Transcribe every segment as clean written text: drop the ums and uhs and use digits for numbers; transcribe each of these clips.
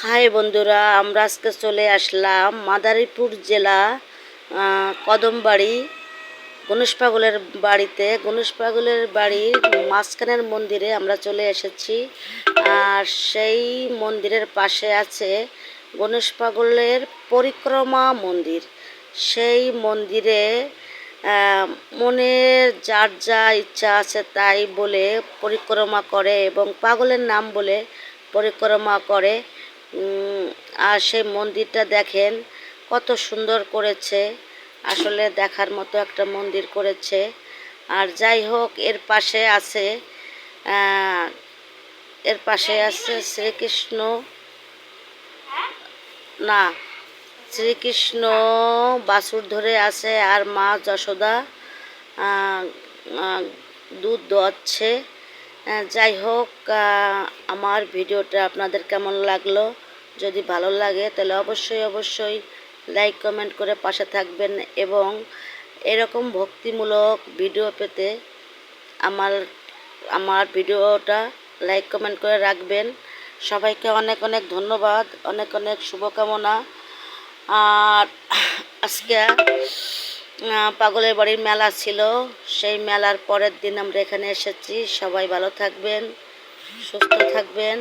High বন্ধুরা, আমরা আজকে চলে আসলাম মাদারীপুর জেলা কদমবাড়ি গণেশ পাগলের বাড়িতে। গণেশ পাগলের বাড়ির মাঝখানের মন্দিরে আমরা চলে এসেছি। আর সেই মন্দিরের পাশে আছে গণেশ পাগলের পরিক্রমা মন্দির। সেই মন্দিরে মনের যার যা ইচ্ছা আছে তাই বলে পরিক্রমা করে এবং পাগলের নাম বলে পরিক্রমা করে। আর সেই মন্দিরটা দেখেন কত সুন্দর করেছে, আসলে দেখার মতো একটা মন্দির করেছে। আর যাই হোক, এর পাশে আছে শ্রীকৃষ্ণ, না, শ্রীকৃষ্ণ বাছুর ধরে আছে আর মা যশোদা দুধ দোয়াচ্ছে। যাই হোক, আমার ভিডিওটা আপনাদের কেমন লাগলো? যদি ভালো লাগে তাহলে অবশ্যই লাইক কমেন্ট করে পাশে থাকবেন এবং এরকম ভক্তিমূলক ভিডিও পেতে আমার ভিডিওটা লাইক কমেন্ট করে রাখবেন। সবাইকে অনেক অনেক ধন্যবাদ, অনেক অনেক শুভকামনা। আর আজকে পাগলের বাড়ির মেলা ছিল, সেই মেলার পরের দিন আমরা এখানে এসেছি। সবাই ভালো থাকবেন, সুস্থ থাকবেন,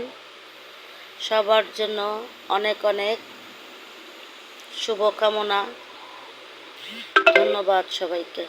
সবার জন্য অনেক অনেক শুভকামনা। ধন্যবাদ সবাইকে।